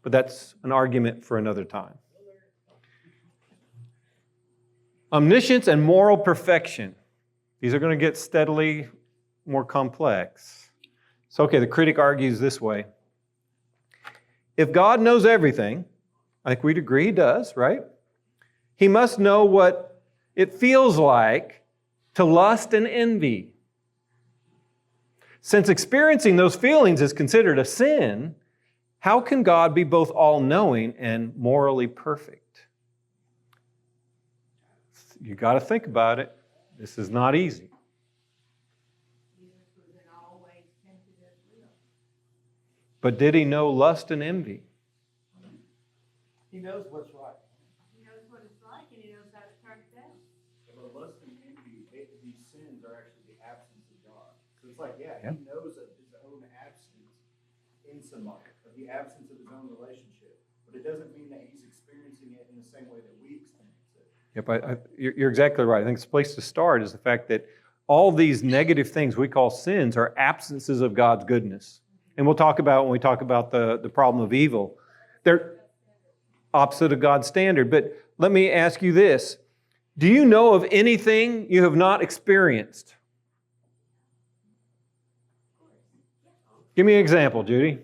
But that's an argument for another time. Omniscience and moral perfection. These are going to get steadily more complex. So, okay, the critic argues this way. If God knows everything, I think we'd agree he does, right? He must know what it feels like to lust and envy. Since experiencing those feelings is considered a sin, how can God be both all-knowing and morally perfect? You got to think about it. This is not easy. But did he know lust and envy? He knows what's right. He knows what it's like, and he knows how to turn it down. But lust and envy, these sins are actually the absence of God. So it's like, he knows of his own absence in somebody, of the absence of his own relationship. But it doesn't mean that he's experiencing it in the same way that we experience it. Yep, you're exactly right. I think the place to start is the fact that all these negative things we call sins are absences of God's goodness. And we'll talk about when we talk about the problem of evil. They're opposite of God's standard. But let me ask you this. Do you know of anything you have not experienced? Give me an example, Judy.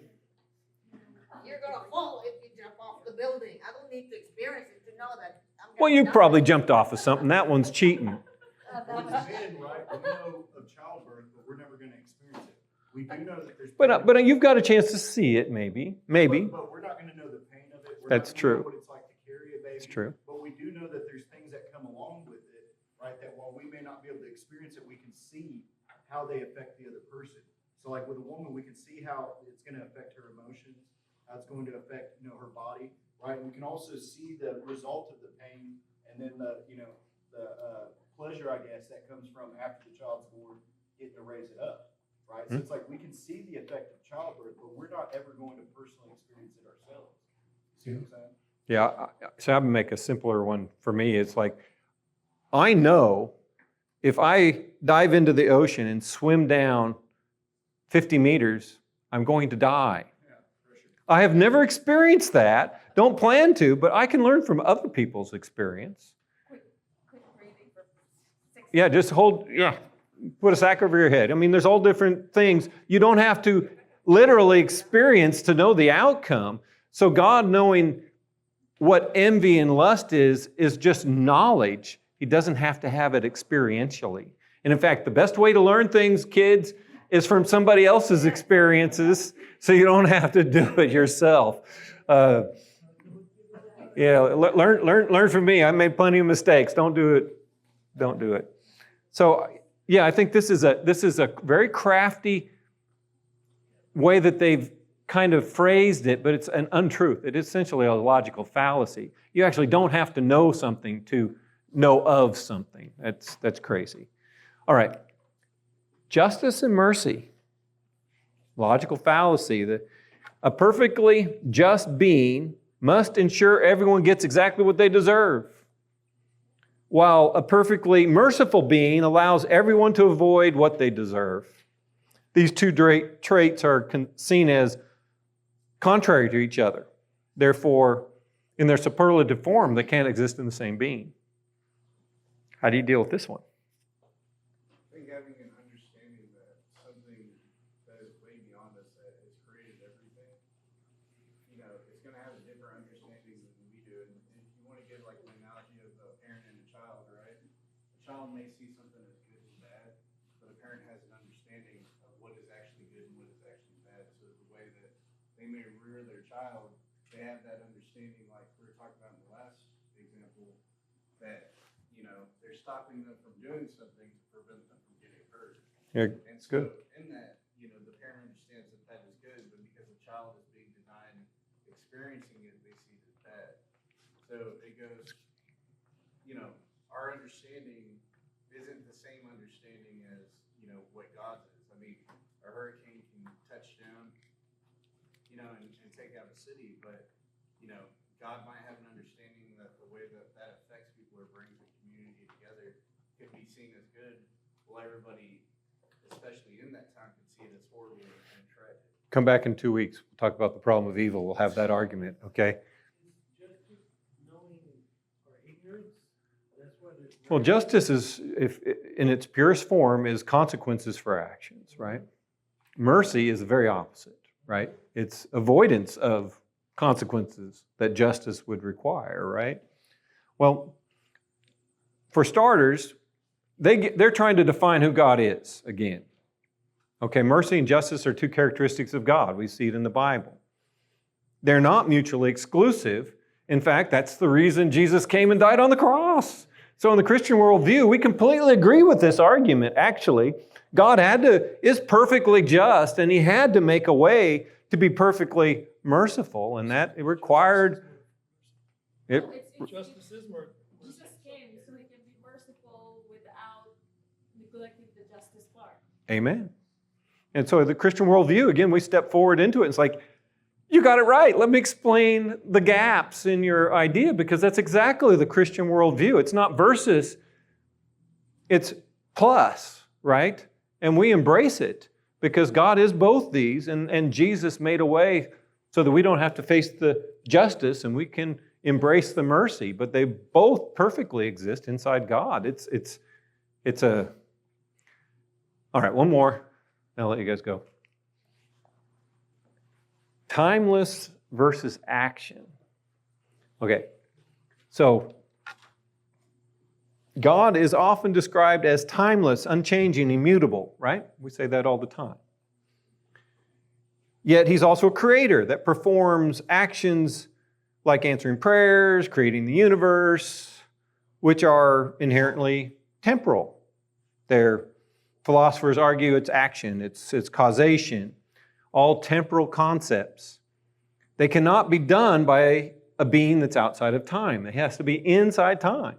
You're going to fall if you jump off the building. I don't need to experience it to know that I'm going to Well, you die. probably jumped off of something. That one's cheating. With sin, right? We know of childbirth, but we're never going to experience it. We do know that there's But you've got a chance to see it, maybe. But we're not going to know the pain of it. We're That's not gonna true. know what it's like to carry a baby. It's true. But we do know that there's things that come along with it, right? That while we may not be able to experience it, we can see how they affect the other person. So like with a woman, we can see how it's going to affect her emotions, how it's going to affect, her body, right? We can also see the result of the pain and then the pleasure, I guess, that comes from after the child's born, getting to raise it up. Right? So it's like we can see the effect of childbirth, but we're not ever going to personally experience it ourselves. See what I'm saying? Yeah, so I'm going to make a simpler one for me. It's like, I know if I dive into the ocean and swim down 50 meters, I'm going to die. Yeah, for sure. I have never experienced that, don't plan to, but I can learn from other people's experience. Quit breathing for 6 Yeah, just put a sack over your head. I mean, there's all different things. You don't have to literally experience to know the outcome. So God knowing what envy and lust is just knowledge. He doesn't have to have it experientially. And in fact, the best way to learn things, kids, is from somebody else's experiences, so you don't have to do it yourself. Learn from me. I made plenty of mistakes. Don't do it. Don't do it. So, yeah, I think this is a very crafty way that they've kind of phrased it, but it's an untruth. It is essentially a logical fallacy. You actually don't have to know something to know of something. That's crazy. All right. Justice and mercy. Logical fallacy. A perfectly just being must ensure everyone gets exactly what they deserve, while a perfectly merciful being allows everyone to avoid what they deserve. These two traits are seen as contrary to each other. Therefore, in their superlative form, they can't exist in the same being. How do you deal with this one? I think having an understanding that something that is way beyond us, that has created everything, it's going to have a different understanding than we do. And if you want to give like an analogy of a parent and a child, right? A child may see something as good and bad, but a parent has an understanding of what is actually good and what is actually bad. So the way that they may rear their child, they have that understanding, like we were talking about in the last example, that they're stopping them from doing something to prevent them from getting hurt. Yeah, And so good. in that, the parent understands that that is good, but because the child is being denied experiencing it, they see it as bad. So it goes, our understanding isn't the same understanding as, what God's is. I mean, a hurricane can touch down, and take out a city, but, God might have an understanding that the way that affects people or brings the community together could be seen as good. Well, everybody, especially in that time, could see it as horrible and tragic. Come back in 2 weeks. We'll talk about the problem of evil. We'll have that argument, okay? Well, justice is, if in its purest form, is consequences for actions, right? Mercy is the very opposite, right? It's avoidance of consequences that justice would require, right? Well, for starters, they're trying to define who God is again. Okay, mercy and justice are two characteristics of God. We see it in the Bible. They're not mutually exclusive. In fact, that's the reason Jesus came and died on the cross. So in the Christian worldview, we completely agree with this argument, actually. God is perfectly just, and He had to make a way to be perfectly merciful, and that it required... Justice is mercy. Jesus came so He can be merciful without neglecting the justice part. Amen. And so the Christian worldview, again, we step forward into it. It's like, you got it right. Let me explain the gaps in your idea, because that's exactly the Christian worldview. It's not versus, it's plus, right? And we embrace it because God is both these, and Jesus made a way so that we don't have to face the justice and we can embrace the mercy. But they both perfectly exist inside God. It's a... All right, one more. I'll let you guys go. Timeless versus action. Okay, so God is often described as timeless, unchanging, immutable, right? We say that all the time. Yet He's also a creator that performs actions like answering prayers, creating the universe, which are inherently temporal. Philosophers argue it's action, it's causation, all temporal concepts. They cannot be done by a being that's outside of time. It has to be inside time.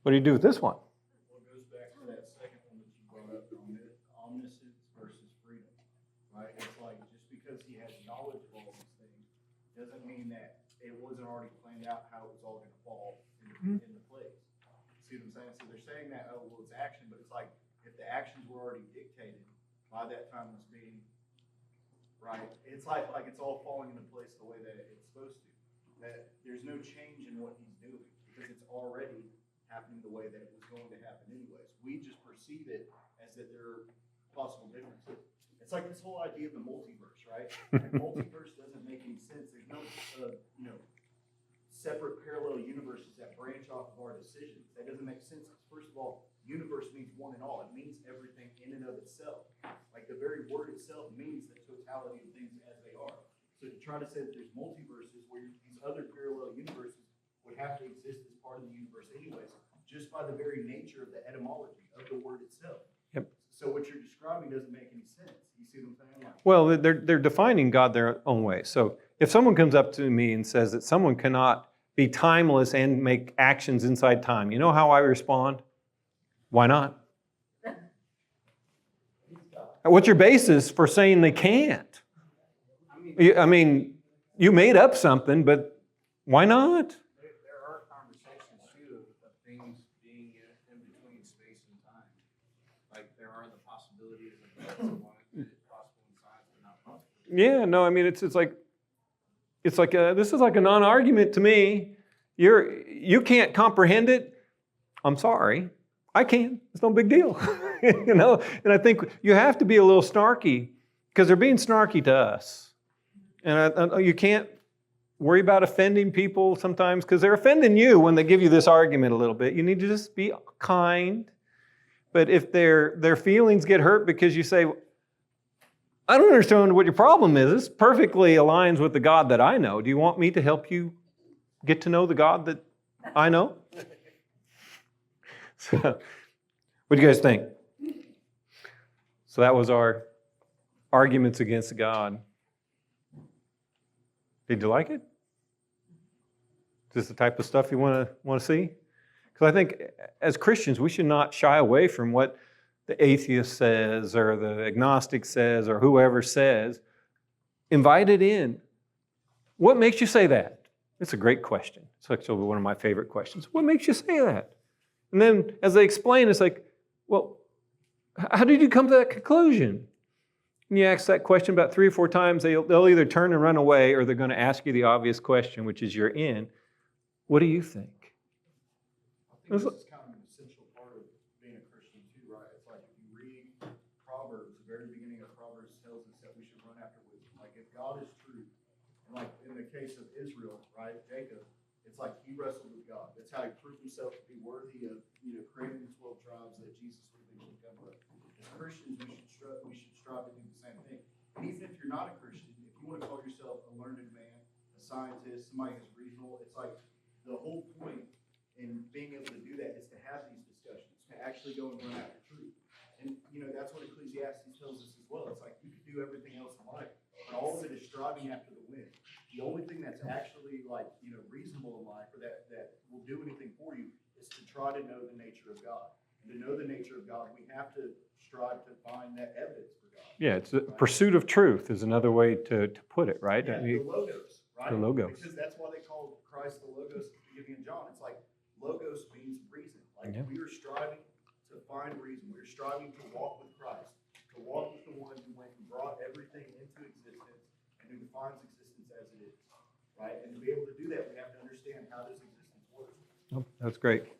What do you do with this one? Well, it goes back to that second one that you brought up, omniscience versus freedom, right? It's like, just because He has knowledge of all these things doesn't mean that it wasn't already planned out how it was all going to fall into place. See what I'm saying? So they're saying that, oh, well, it's action, but it's like, if the actions were already dictated by that timeless being, right? It's like it's all falling into place the way that it's supposed to. That there's no change in what He's doing because it's already happening the way that it was going to happen anyways. We just perceive it as that there are possible differences. It's like this whole idea of the multiverse, right? Like, multiverse doesn't make any sense. There's no, separate parallel universes that branch off of our decisions. That doesn't make sense. First of all, universe means one and all. It means everything in and of itself. Like the very word itself means the totality of things as they are. So to try to say that there's multiverses where these other parallel universes would have to exist as part of the universe anyways, just by the very nature of the etymology of the word itself. Yep. So what you're describing doesn't make any sense. You see what I'm saying? Like, Well, they're defining God their own way. So if someone comes up to me and says that someone cannot be timeless and make actions inside time, you know how I respond? Why not? What's your basis for saying they can't? I mean, you made up something, but why not? There are conversations too of things being in between space and time. Like there are the possibilities of what's possible in science but not possible. Yeah, no, I mean, it's like this is like a non-argument to me. You can't comprehend it. I'm sorry. I can. It's no big deal. And I think you have to be a little snarky because they're being snarky to us. And you can't worry about offending people sometimes because they're offending you when they give you this argument a little bit. You need to just be kind. But if their feelings get hurt because you say, I don't understand what your problem is. This perfectly aligns with the God that I know. Do you want me to help you get to know the God that I know? So, what do you guys think? So that was our arguments against God. Did you like it? Is this the type of stuff you want to see? Because I think as Christians, we should not shy away from what the atheist says or the agnostic says or whoever says. Invite it in. What makes you say that? It's a great question. It's actually one of my favorite questions. What makes you say that? And then as they explain, it's like, well, how did you come to that conclusion? you ask that question about 3 or 4 times, they'll either turn and run away or they're going to ask you the obvious question, which is you're in. What do you think? I think this is kind of an essential part of being a Christian too, right? It's like if you read Proverbs, the very beginning of Proverbs tells us that we should run after wisdom. Like if God is true, and like in the case of Israel, right, Jacob, it's like he wrestled with God. That's how he proved himself to be worthy of, creating the 12 tribes that Jesus would eventually come with. As Christians, we should strive to do the same thing. And even if you're not a Christian, if you want to call yourself a learned man, a scientist, somebody who's reasonable, it's like the whole point in being able to do that is to have these discussions, to actually go and run after truth. And, that's what Ecclesiastes tells us as well. It's like you can do everything else in life, but all of it is striving after the win. The only thing that's actually reasonable in life or that will do anything for you is to try to know the nature of God. And to know the nature of God, we have to strive to find that evidence for God. Yeah, it's a pursuit of truth is another way to put it, right? Yeah, the logos, right? The logos. Because that's why they called Christ the logos at the beginning of John. It's like logos means reason. Like we are striving to find reason. We're striving to walk with Christ, to walk with the one who went and brought everything into existence and who defines existence as it is, right? And to be able to do that, we have to understand how does existence work. Oh, that's great.